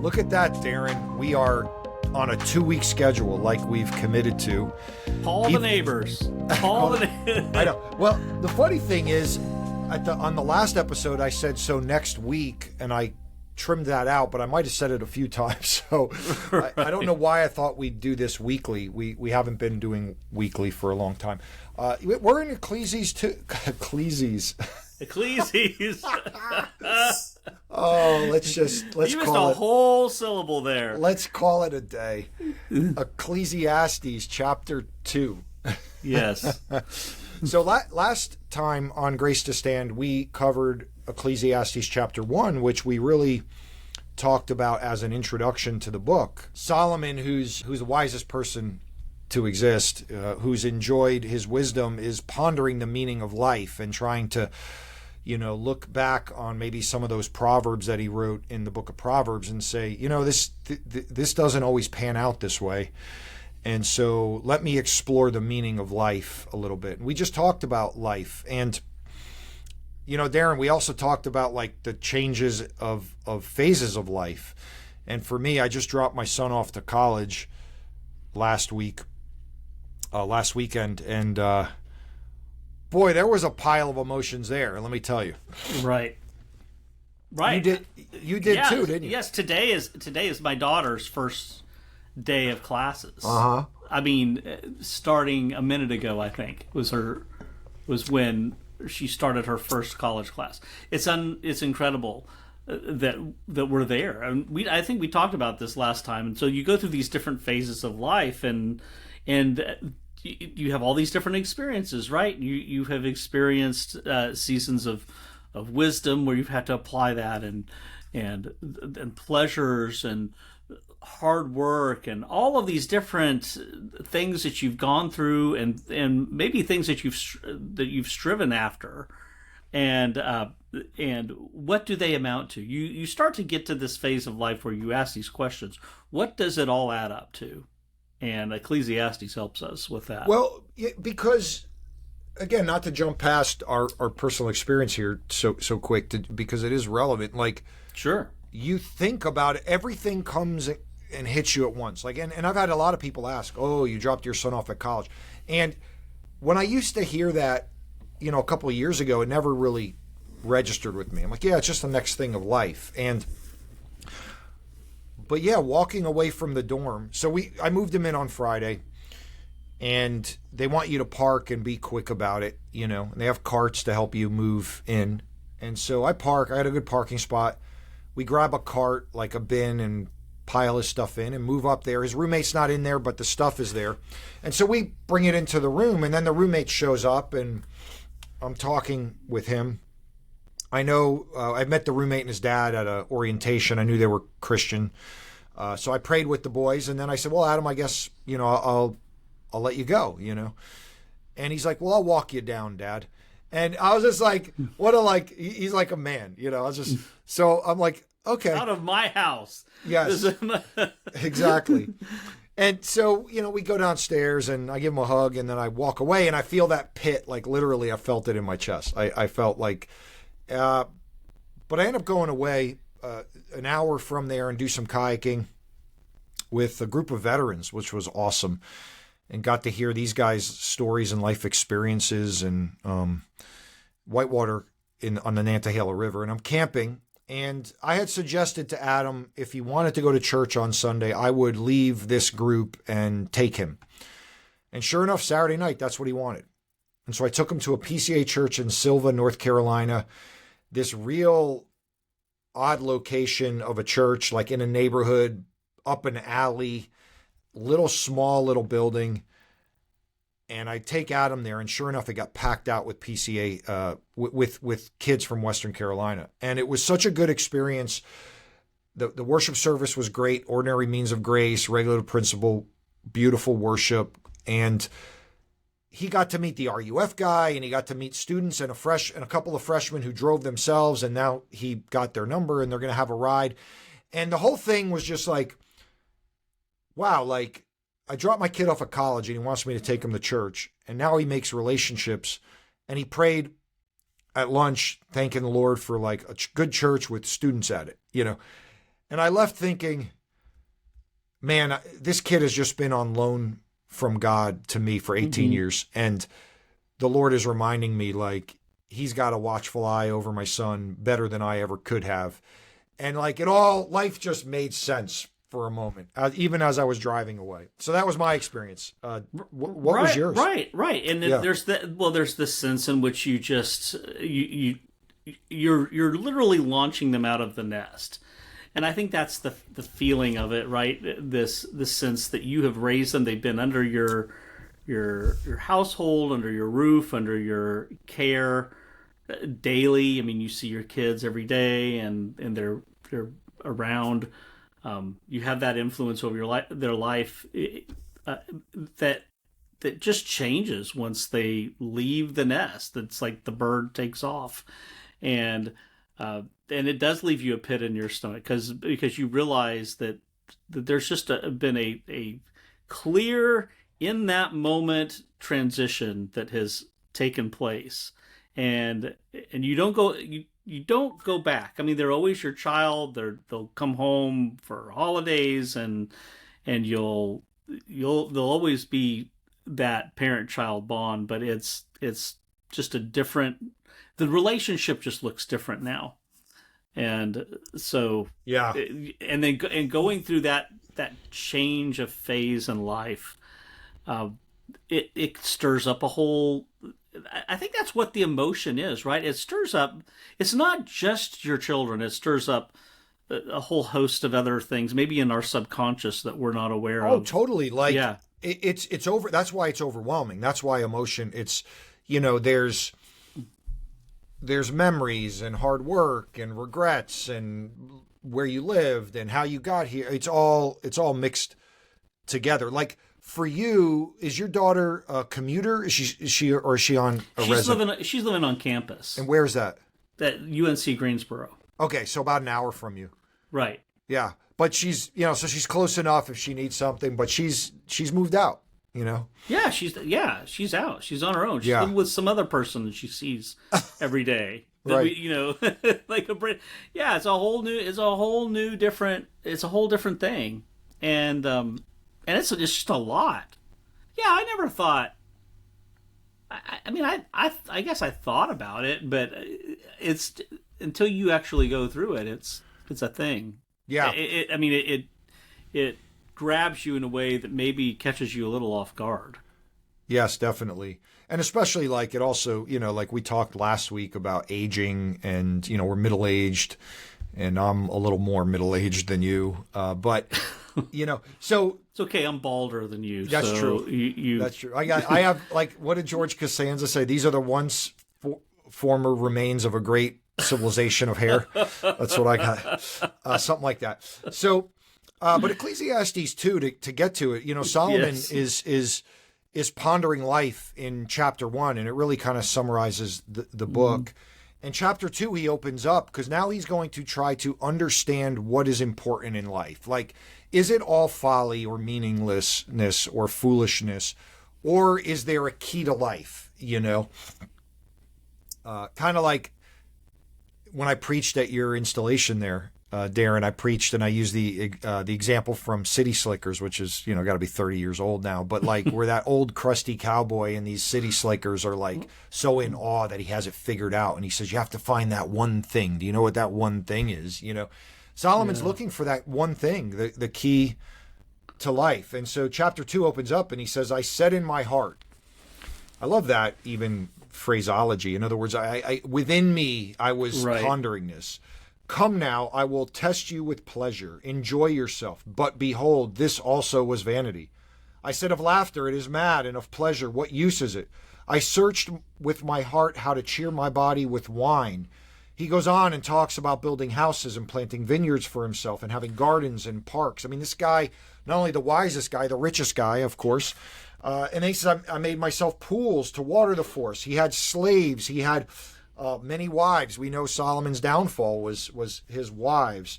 Look at that, Darren. We are on a 2-week schedule like we've committed to. Call the neighbors. Call the neighbors. I know. Well, the funny thing is, on the last episode, I said so next week, and I trimmed that out, but I might have said it a few times. So right. I don't know why I thought we'd do this weekly. We haven't been doing weekly for a long time. We're in Ecclesiastes too. Ecclesiastes. Let's you missed call a whole syllable there. Let's call it a day. Ecclesiastes chapter 2. Yes. So last time on Grace to Stand, we covered Ecclesiastes chapter 1, which we really talked about as an introduction to the book. Solomon, who's the wisest person to exist, who's enjoyed his wisdom, is pondering the meaning of life and trying to, look back on maybe some of those proverbs that he wrote in the book of Proverbs and say, this doesn't always pan out this way. And so let me explore the meaning of life a little bit. And we just talked about life. And, Darren, we also talked about like the changes of phases of life. And for me, I just dropped my son off to college last weekend. And boy, there was a pile of emotions there, let me tell you. Right. You did too, didn't you? Yes, today is my daughter's first day of classes. Uh-huh. I mean, starting a minute ago, I think was when she started her first college class. It's incredible that we're there, and I think we talked about this last time. And so you go through these different phases of life, and you have all these different experiences, right? You have experienced seasons of wisdom where you've had to apply that, and pleasures and hard work and all of these different things that you've gone through, and maybe things that you've striven after, and what do they amount to? You start to get to this phase of life where you ask these questions: what does it all add up to? And Ecclesiastes helps us with that. Well, because again, not to jump past our personal experience here so quick, because it is relevant. Like, sure, you think about it, everything comes and hits you at once. Like, and I've had a lot of people ask, "Oh, you dropped your son off at college," and when I used to hear that, a couple of years ago, it never really registered with me. I'm like, yeah, it's just the next thing of life. But yeah, walking away from the dorm. So I moved him in on Friday, and they want you to park and be quick about it, and they have carts to help you move in. And so I park. I had a good parking spot. We grab a cart, like a bin, and pile his stuff in and move up there. His roommate's not in there, but the stuff is there. And so we bring it into the room, and then the roommate shows up, and I'm talking with him. I know I met the roommate and his dad at an orientation. I knew they were Christian. So I prayed with the boys, and then I said, well, Adam, I guess, I'll let you go, And he's like, well, I'll walk you down, Dad. And I was just like, he's like a man, I was just, so I'm like, okay. Out of my house. Yes, exactly. And so, we go downstairs, and I give him a hug, and then I walk away, and I feel that pit, like literally I felt it in my chest. I felt like, but I end up going away an hour from there and do some kayaking with a group of veterans, which was awesome, and got to hear these guys' stories and life experiences, and whitewater on the Nantahala River. And I'm camping, and I had suggested to Adam, if he wanted to go to church on Sunday, I would leave this group and take him. And sure enough, Saturday night, that's what he wanted. And so I took him to a PCA church in Silva, North Carolina, this real odd location of a church, like in a neighborhood, up an alley, small little building. And I take Adam there, and sure enough, it got packed out with PCA, with kids from Western Carolina. And it was such a good experience. The worship service was great. Ordinary means of grace, regulative principle, beautiful worship. And he got to meet the RUF guy, and he got to meet students and a couple of freshmen who drove themselves. And now he got their number, and they're going to have a ride. And the whole thing was just like, wow, like, I dropped my kid off at college, and he wants me to take him to church. And now he makes relationships. And he prayed at lunch, thanking the Lord for like a good church with students at it, And I left thinking, man, this kid has just been on loan from God to me for 18 years. And the Lord is reminding me, like, he's got a watchful eye over my son better than I ever could have. And like life just made sense for a moment, even as I was driving away. So that was my experience. What was yours? Right. And there's this sense in which you just, you're literally launching them out of the nest. And I think that's the feeling of it, right? This sense that you have raised them. They've been under your household, under your roof, under your care daily. I mean, you see your kids every day, and they're around. You have that influence over their life that just changes once they leave the nest. It's like the bird takes off, and it does leave you a pit in your stomach because you realize that there's just been a clear, in that moment, transition that has taken place, and you don't go back. I mean, they're always your child. They'll come home for holidays, and they'll always be that parent-child bond. But it's just a different. The relationship just looks different now, and so yeah. And then going through that change of phase in life, it stirs up a whole. I think that's what the emotion is, right? It stirs up. It's not just your children. It stirs up a whole host of other things, maybe in our subconscious that we're not aware of. Oh, totally. Like, yeah. It's over. That's why it's overwhelming. That's why emotion. It's, there's memories and hard work and regrets and where you lived and how you got here. It's all mixed together. Like, for you, is your daughter a commuter? Is she on a resident? She's living on campus. And where's that? At UNC Greensboro. Okay, so about an hour from you. Right. Yeah, but she's so she's close enough if she needs something. But she's moved out. Yeah, she's out. She's on her own. She's living with some other person that she sees every day. Right. Like it's a whole different thing, and it's just a lot. Yeah, I never thought. I mean, I guess I thought about it, but it's until you actually go through it, it's a thing. Yeah. It grabs you in a way that maybe catches you a little off guard. Yes, definitely. And especially like it also, like we talked last week about aging and, we're middle-aged and I'm a little more middle-aged than you. But, so. It's okay. I'm balder than you. That's so true. That's true. I have like, what did George Costanza say? These are the once former remains of a great civilization of hair. That's what I got. Something like that. So, but Ecclesiastes 2, to get to it, Solomon is pondering life in chapter 1, and it really kind of summarizes the book. In chapter 2, he opens up because now he's going to try to understand what is important in life. Like, is it all folly or meaninglessness or foolishness, or is there a key to life? Kind of like when I preached at your installation there, Darren, I preached and I used the example from City Slickers, which is, got to be 30 years old now, but like where that old crusty cowboy and these city slickers are like so in awe that he has it figured out. And he says, you have to find that one thing. Do you know what that one thing is? Solomon's looking for that one thing, the key to life. And so chapter 2 opens up and he says, I said in my heart. I love that even phraseology. In other words, I within me, I was pondering this. Come now, I will test you with pleasure. Enjoy yourself. But behold, this also was vanity. I said of laughter, it is mad, and of pleasure, what use is it? I searched with my heart how to cheer my body with wine. He goes on and talks about building houses and planting vineyards for himself and having gardens and parks. I mean, this guy, not only the wisest guy, the richest guy, of course. And he says, I made myself pools to water the forest. He had slaves. He had many wives. We know Solomon's downfall was his wives.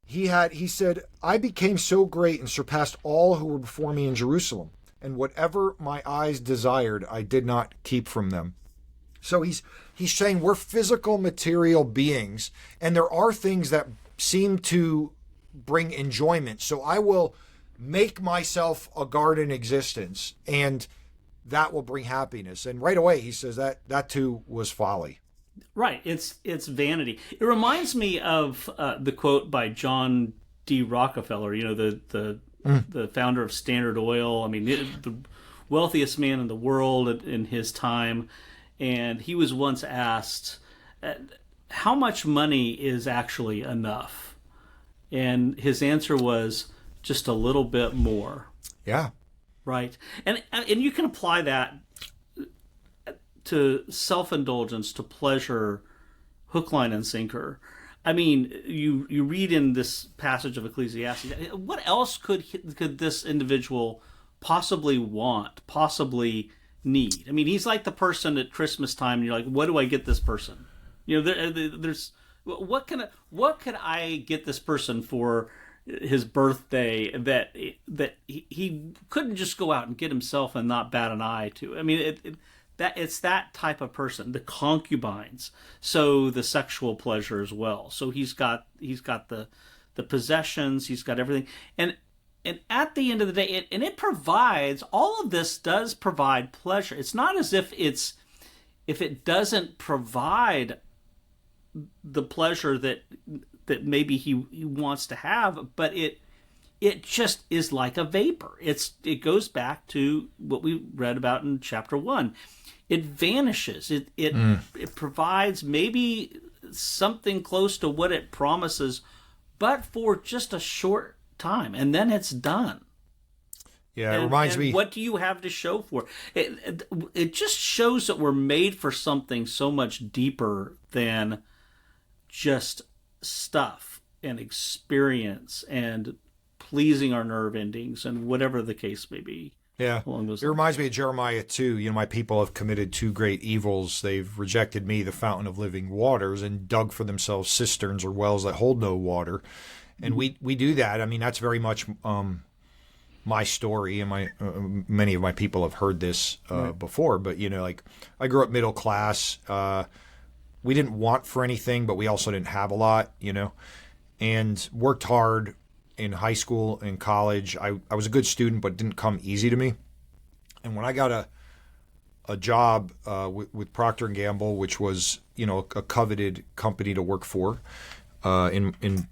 He said, I became so great and surpassed all who were before me in Jerusalem. And whatever my eyes desired, I did not keep from them. So he's saying we're physical, material beings, and there are things that seem to bring enjoyment. So I will make myself a garden existence, and that will bring happiness. And right away he says that too was folly. Right. It's vanity. It reminds me of the quote by John D. Rockefeller, the founder of Standard Oil. I mean, the wealthiest man in the world in his time. And he was once asked, how much money is actually enough? And his answer was, just a little bit more. Yeah. Right. And you can apply that to self-indulgence, to pleasure, hook, line, and sinker. I mean, you read in this passage of Ecclesiastes, what else could this individual possibly want, possibly need? I mean, he's like the person at Christmas time, and you're like, what do I get this person? There's what could I get this person for his birthday that he couldn't just go out and get himself and not bat an eye to? I mean, it's that type of person, the concubines. So the sexual pleasure as well. So he's got the possessions, he's got everything, and at the end of the day, it provides, all of this does provide pleasure. It's not as if it doesn't provide the pleasure that maybe he wants to have, but it just is like a vapor. It goes back to what we read about in chapter 1. It vanishes. It provides maybe something close to what it promises, but for just a short time, and then it's done. Yeah, it reminds me. What do you have to show for it? It just shows that we're made for something so much deeper than just stuff and experience and pleasing our nerve endings and whatever the case may be. Yeah, it reminds me of Jeremiah 2. My people have committed two great evils. They've rejected me, the fountain of living waters, and dug for themselves cisterns or wells that hold no water. And we do that. I mean, that's very much my story, and many of my people have heard this before. But like, I grew up middle class. We didn't want for anything, but we also didn't have a lot, and worked hard in high school and college. I was a good student, but it didn't come easy to me. And when I got a job with Procter & Gamble, which was, a coveted company to work for, I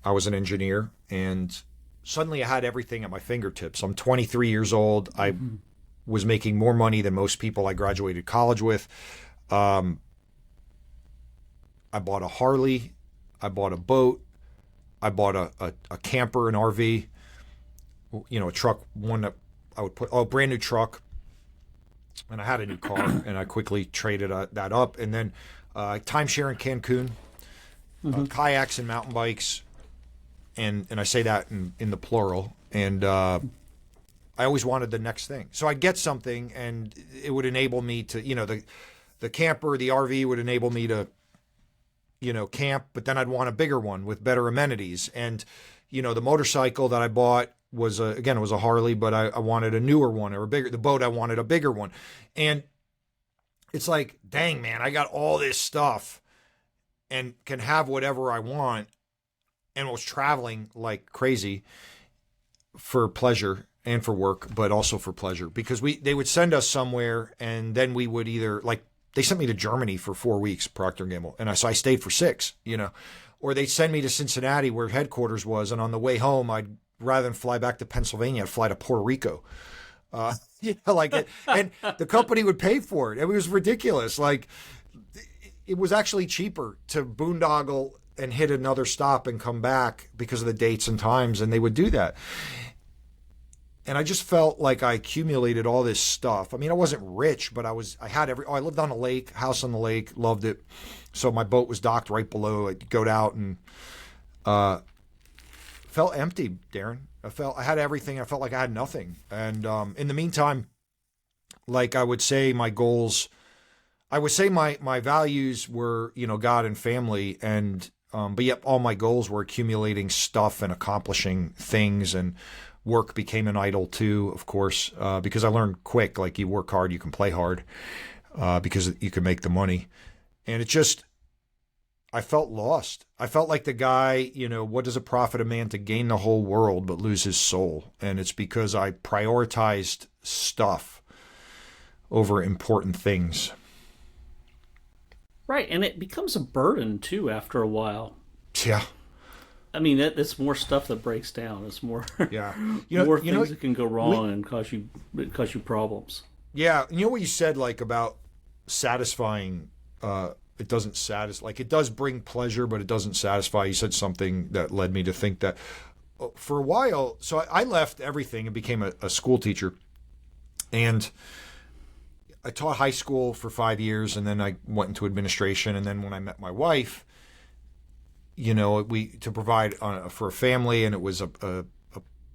was an engineer, and suddenly I had everything at my fingertips. I'm 23 years old. I was making more money than most people I graduated college with. I bought a Harley, I bought a boat, I bought a camper, an RV, a truck, one that I would put, brand new truck, and I had a new car, and I quickly traded that up, and then timeshare in Cancun, kayaks and mountain bikes, and I say that in the plural, and I always wanted the next thing. So I'd get something, and it would enable me to, the camper, the RV would enable me to, camp, but then I'd want a bigger one with better amenities. And, the motorcycle that I bought was it was a Harley, but I wanted a newer one or a bigger, the boat, I wanted a bigger one. And it's like, dang, man, I got all this stuff and can have whatever I want, and was traveling like crazy for pleasure and for work, but also for pleasure, because they would send us somewhere, and then we would either, like, they sent me to Germany for 4 weeks, Procter & Gamble, and so I stayed for 6, or they'd send me to Cincinnati where headquarters was, and on the way home, I'd, rather than fly back to Pennsylvania, I'd fly to Puerto Rico. Like it, and the company would pay for it. It was ridiculous. Like, it was actually cheaper to boondoggle and hit another stop and come back because of the dates and times, and they would do that. And I just felt like I accumulated all this stuff. I mean, I wasn't rich, but I lived on a lake, house on the lake, loved it. So my boat was docked right below. I'd go out and felt empty, Darren. I had everything. I felt like I had nothing. And in the meantime, like, I would say my goals, my values were, God and family, and but yet all my goals were accumulating stuff and accomplishing things, and work became an idol too, of course, because I learned quick, like, you work hard, you can play hard, because you can make the money. And it just, I felt lost. I felt like the guy, what does it profit a man to gain the whole world but lose his soul? And it's because I prioritized stuff over important things. Right, and it becomes a burden too after a while. Yeah. I mean, it's more stuff that breaks down. It's more, yeah, more things that can go wrong and cause you problems. Yeah, what you said, like, about satisfying. It doesn't satisfy. Like, it does bring pleasure, but it doesn't satisfy. You said something that led me to think that for a while. So I left everything and became a school teacher, and I taught high school for 5 years, and then I went into administration. And then when I met my wife, we to provide for a family, and it was a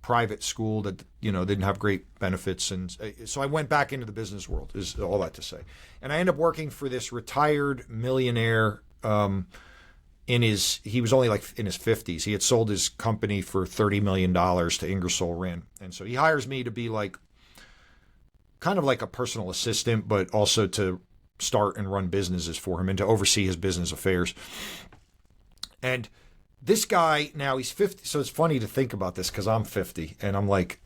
private school that didn't have great benefits, and so I went back into the business world. Is all that to say, and I ended up working for this retired millionaire. He was only like in his 50s. He had sold his company for $30 million to Ingersoll Rand, and so he hires me to be like kind of like a personal assistant, but also to start and run businesses for him and to oversee his business affairs. And this guy, now he's 50, so it's funny to think about this because I'm 50, and I'm like,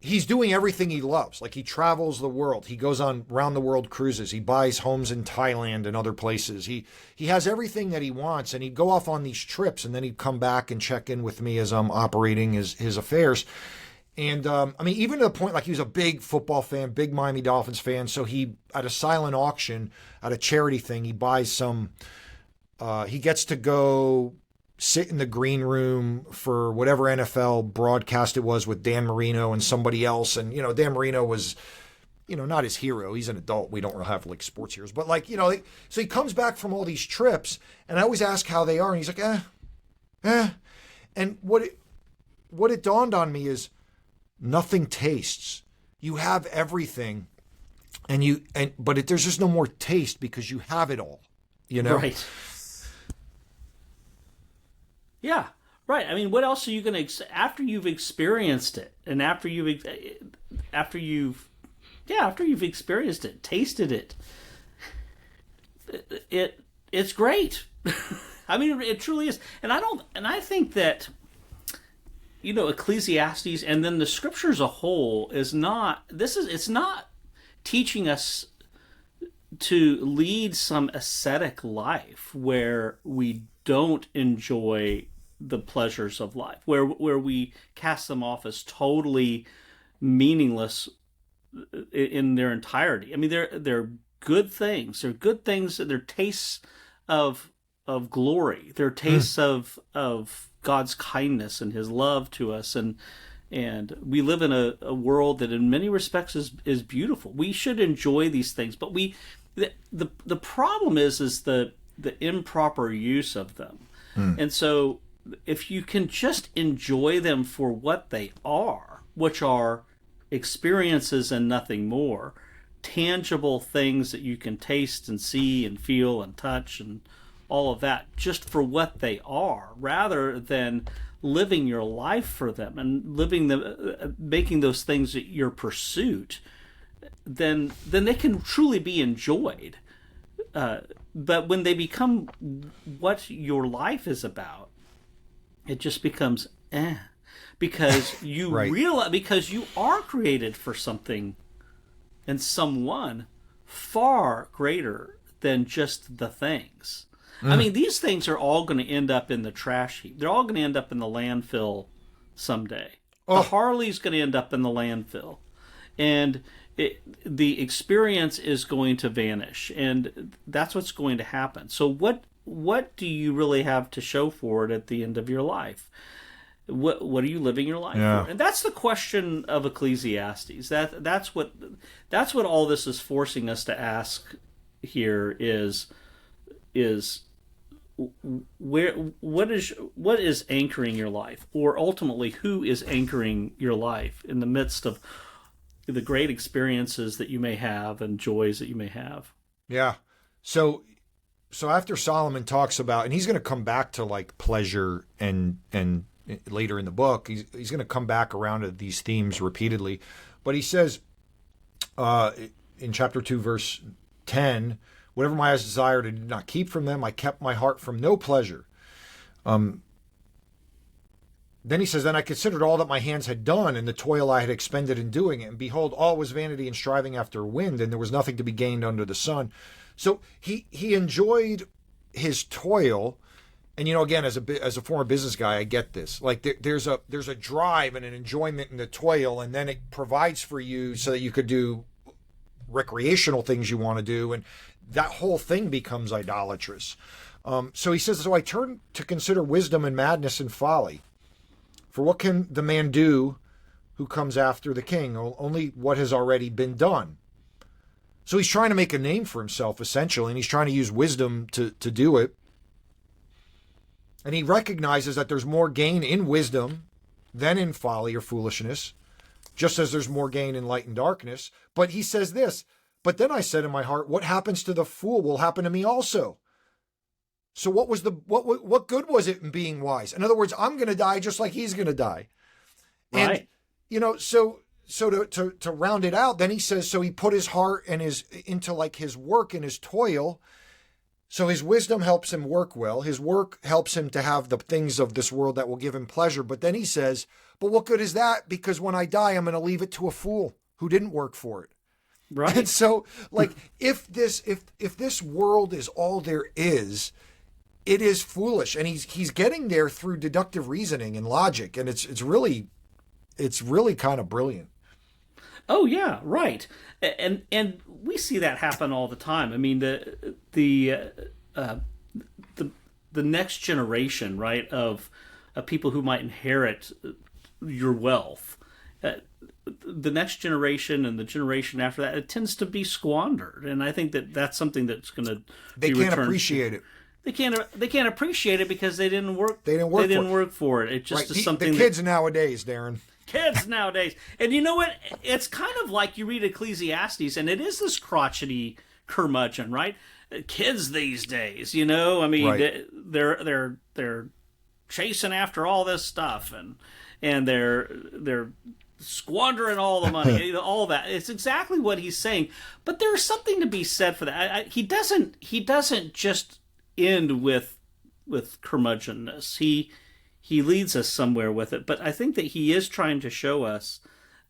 he's doing everything he loves. Like, he travels the world. He goes on round-the-world cruises. He buys homes in Thailand and other places. He has everything that he wants, and he'd go off on these trips, and then he'd come back and check in with me as I'm operating his affairs. And, even to the point, like, he was a big football fan, big Miami Dolphins fan. So he, at a silent auction, at a charity thing, he buys he gets to go sit in the green room for whatever NFL broadcast it was with Dan Marino and somebody else. And, Dan Marino was, not his hero. He's an adult. We don't really have, like, sports heroes. But, like, so he comes back from all these trips, and I always ask how they are. And he's like, And what it dawned on me is, nothing tastes. You have everything, but there's just no more taste because you have it all. Right. Yeah. Right. I mean, what else are you going to after you've experienced it, and after you've experienced it, tasted it? It's great. I mean, it truly is. And I think that, Ecclesiastes and then the scripture as a whole it's not teaching us to lead some ascetic life where we don't enjoy the pleasures of life, where we cast them off as totally meaningless in their entirety. I mean, they're good things. They're good things. They're tastes of glory. They're tastes of God's kindness and His love to us, and we live in a world that in many respects is beautiful. We should enjoy these things, but the problem is the improper use of them. And so if you can just enjoy them for what they are, which are experiences and nothing more, tangible things that you can taste and see and feel and touch and all of that, just for what they are, rather than living your life for them and making those things your pursuit, then they can truly be enjoyed. But when they become what your life is about, it just becomes because you right. realize, because you are created for something and someone far greater than just the things. I mean, these things are all going to end up in the trash heap. They're all going to end up in the landfill someday. The Harley's going to end up in the landfill. And the experience is going to vanish. And that's what's going to happen. So what do you really have to show for it at the end of your life? What are you living your life for? And that's the question of Ecclesiastes. That's what all this is forcing us to ask here is what is anchoring your life, or ultimately who is anchoring your life in the midst of the great experiences that you may have and joys that you may have. Yeah. So after Solomon talks about, and he's going to come back to like pleasure and later in the book, he's going to come back around to these themes repeatedly, but he says in chapter 2 verse 10, Whatever my eyes desired, I did not keep from them. I kept my heart from no pleasure. Then he says, then I considered all that my hands had done and the toil I had expended in doing it. And behold, all was vanity and striving after wind, and there was nothing to be gained under the sun. So he enjoyed his toil. And, again, as a former business guy, I get this. Like there's a drive and an enjoyment in the toil, and then it provides for you so that you could do recreational things you want to do. And that whole thing becomes idolatrous. So he says, so I turned to consider wisdom and madness and folly. For what can the man do who comes after the king? Only what has already been done. So he's trying to make a name for himself, essentially, and he's trying to use wisdom to do it. And he recognizes that there's more gain in wisdom than in folly or foolishness, just as there's more gain in light and darkness. But he says this, but then I said in my heart, what happens to the fool will happen to me also. So what good was it in being wise? In other words, I'm going to die just like he's going to die. Right. And, so to round it out, then he says, so he put his heart and into like his work and his toil. So his wisdom helps him work well. His work helps him to have the things of this world that will give him pleasure. But then he says, but what good is that? Because when I die, I'm going to leave it to a fool who didn't work for it. Right. And so like, if this world is all there is, it is foolish, and he's getting there through deductive reasoning and logic, and it's really kind of brilliant. Oh yeah, right. And we see that happen all the time. I mean, the next generation, right, of people who might inherit your wealth, the next generation and the generation after that, it tends to be squandered, and I think that's something that's going to they can't appreciate it. They can't appreciate it because they didn't work. They didn't work for it. It just right. is something. The kids nowadays, Darren. Kids nowadays, and you know what? It's kind of like you read Ecclesiastes, and it is this crotchety curmudgeon, right? Kids these days, I mean, right. they're chasing after all this stuff, and they're squandering all the money, all that. It's exactly what he's saying. But there's something to be said for that. He doesn't just end with curmudgeonness. He leads us somewhere with it, but I think that he is trying to show us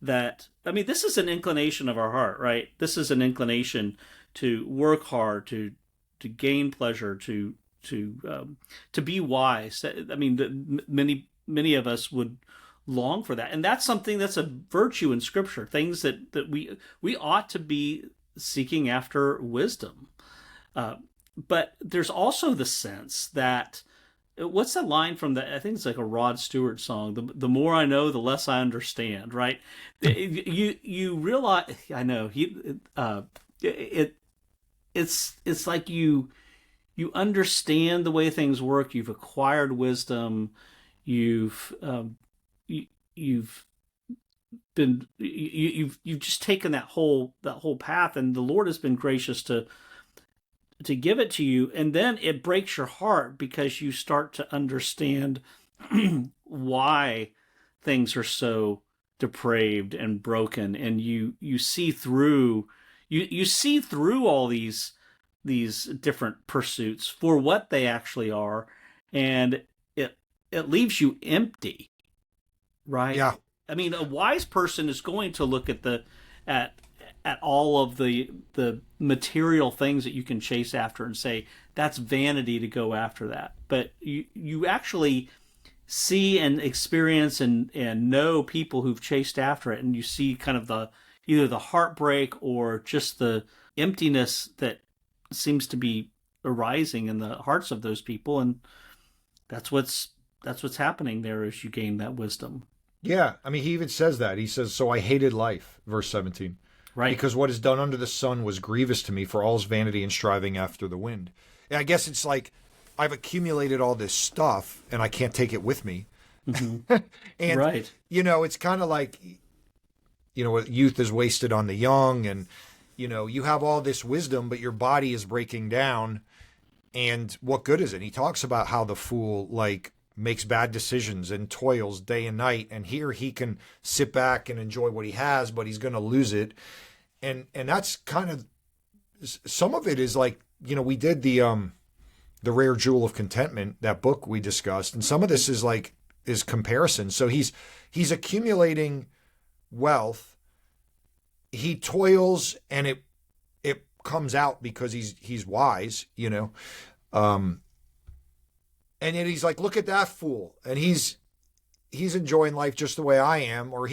that, I mean, this is an inclination of our heart, right? This is an inclination to work hard, to gain pleasure, to be wise. I mean, many of us would long for that, and that's something that's a virtue in Scripture. Things that we ought to be seeking after wisdom. But there's also the sense that, what's that line from I think it's like a Rod Stewart song, the more I know, the less I understand, right? You realize, I know, it's like you understand the way things work, you've acquired wisdom, you've just taken that whole path, and the Lord has been gracious to give it to you, and then it breaks your heart because you start to understand why things are so depraved and broken, and you see through all these different pursuits for what they actually are, and it leaves you empty, right? Yeah. I mean, a wise person is going to look at all of the material things that you can chase after and say, that's vanity to go after that. But you actually see and experience and know people who've chased after it, and you see kind of either the heartbreak or just the emptiness that seems to be arising in the hearts of those people, and that's what's happening there as you gain that wisdom. Yeah, I mean, he even says that. He says, so I hated life, verse 17. Right. Because what is done under the sun was grievous to me, for all's vanity and striving after the wind. And I guess it's like, I've accumulated all this stuff and I can't take it with me. Mm-hmm. And, right. It's kind of like, youth is wasted on the young, and, you have all this wisdom, but your body is breaking down. And what good is it? He talks about how the fool, makes bad decisions and toils day and night. And here he can sit back and enjoy what he has, but he's going to lose it. And that's kind of, some of it is like we did the Rare Jewel of Contentment, that book we discussed, and some of this is comparison. So he's accumulating wealth. He toils, and it comes out because he's wise, and yet he's like, look at that fool, and he's enjoying life just the way I am, or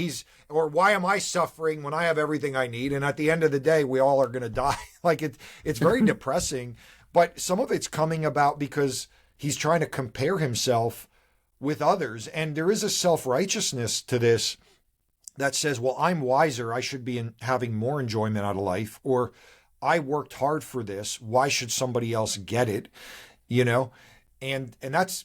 why am I suffering when I have everything I need? And at the end of the day, we all are going to die. Like it's very depressing, but some of it's coming about because he's trying to compare himself with others. And there is a self-righteousness to this that says, well, I'm wiser. I should be having more enjoyment out of life, or I worked hard for this. Why should somebody else get it? And that's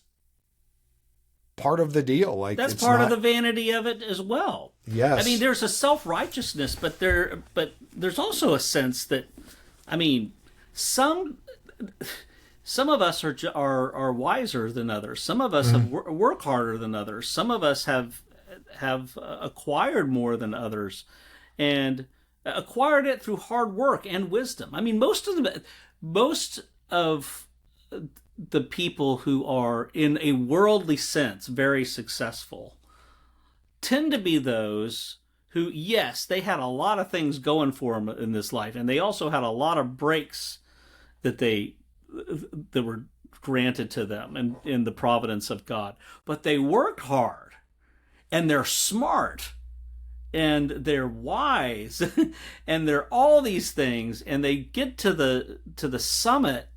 part of the deal. Like, that's part of the vanity of it as well. Yes. I mean, there's a self-righteousness, but there's also a sense that, I mean, some of us are wiser than others. Some of us have work harder than others. Some of us have acquired more than others, and acquired it through hard work and wisdom. I mean, most of the people who are, in a worldly sense, very successful tend to be those who, yes, they had a lot of things going for them in this life, and they also had a lot of breaks that were granted to them in the providence of God. But they worked hard, and they're smart, and they're wise, and they're all these things, and they get to the summit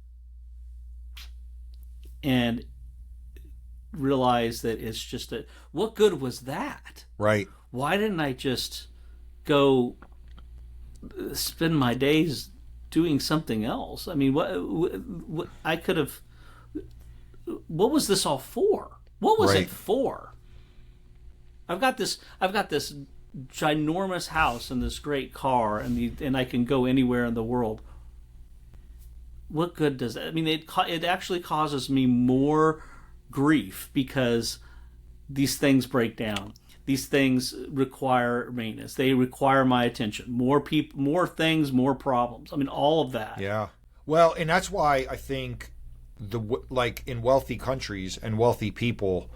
and realize that it's just what good was that? Right. Why didn't I just go spend my days doing something else? I mean, what I could have. What was this all for? What was it for? I've got this ginormous house and this great car, and I can go anywhere in the world. What good does that? I mean, it actually causes me more grief because these things break down. These things require maintenance. They require my attention. More people, more things, more problems. I mean, all of that. Yeah. Well, and that's why I think like in wealthy countries and wealthy people,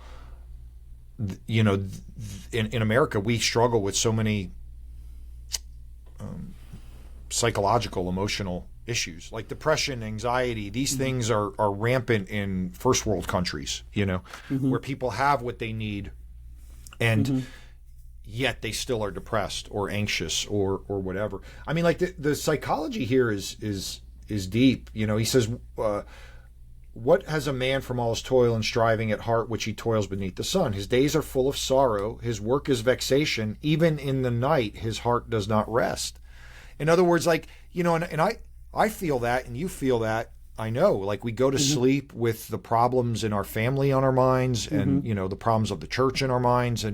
in America, we struggle with so many psychological, emotional issues like depression, anxiety. These things are rampant in first world countries, where people have what they need, and yet they still are depressed or anxious or whatever. I mean, like the psychology here is deep. He says, what has a man from all his toil and striving at heart which he toils beneath the sun? His days are full of sorrow, his work is vexation, even in the night his heart does not rest. In other words, like, and I feel that, and you feel that. I know, like, we go to sleep with the problems in our family on our minds, and the problems of the church in our minds.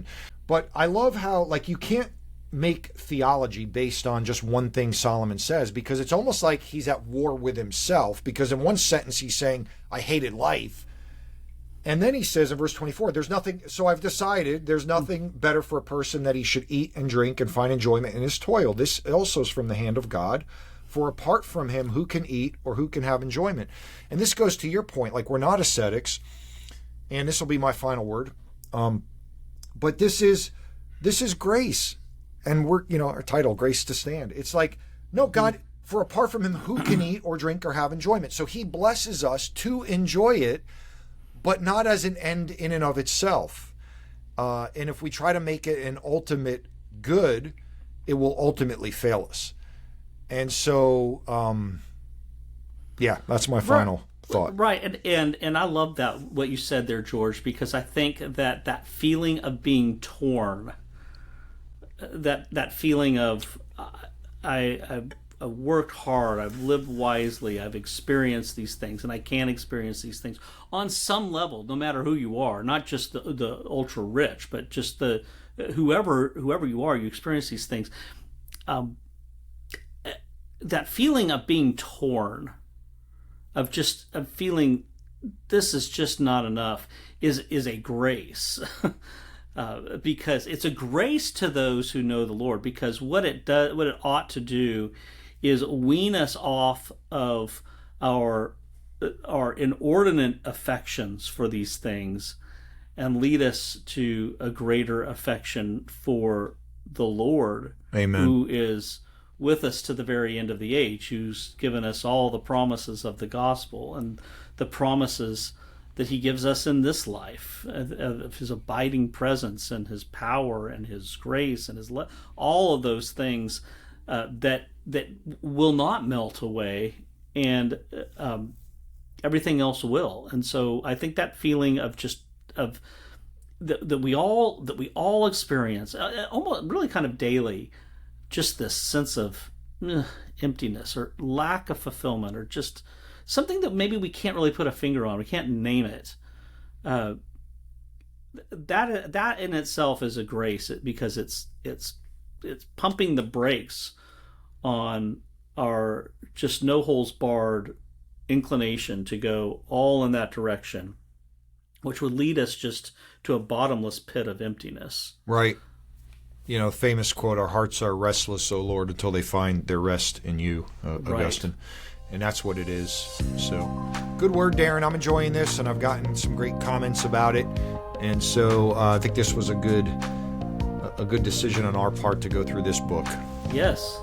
But I love how, like, you can't make theology based on just one thing Solomon says, because it's almost like he's at war with himself. Because in one sentence he's saying, I hated life, and then he says in verse 24, there's nothing. So I've decided there's nothing better for a person that he should eat and drink and find enjoyment in his toil. This also is from the hand of God. For apart from him, who can eat or who can have enjoyment? And this goes to your point, like, we're not ascetics, and this will be my final word. But this is grace, and we're, our title, Grace to Stand. It's like, no, God, for apart from him, who can eat or drink or have enjoyment? So he blesses us to enjoy it, but not as an end in and of itself. And if we try to make it an ultimate good, it will ultimately fail us. And so, that's my final thought. Right, and I love that, what you said there, George, because I think that feeling of being torn, that feeling of I've worked hard, I've lived wisely, I've experienced these things, and I can experience these things on some level, no matter who you are, not just the ultra rich, but just the whoever you are, you experience these things. That feeling of being torn, of feeling this is just not enough, is a grace, because it's a grace to those who know the Lord. Because what it ought to do, is wean us off of our inordinate affections for these things and lead us to a greater affection for the Lord, Amen. who is with us to the very end of the age, who's given us all the promises of the gospel and the promises that he gives us in this life, of his abiding presence and his power and his grace and his all of those things that will not melt away, and everything else will. And so I think that feeling of just that we all experience almost really kind of daily, just this sense of emptiness or lack of fulfillment, or just something that maybe we can't really put a finger on, we can't name it. That in itself is a grace, because it's pumping the brakes on our just no holes barred inclination to go all in that direction, which would lead us just to a bottomless pit of emptiness. Right. Famous quote, "Our hearts are restless, O Lord, until they find their rest in you," Augustine. Right. And that's what it is. So, good word, Darren. I'm enjoying this, and I've gotten some great comments about it. And so I think this was a good decision on our part to go through this book. Yes.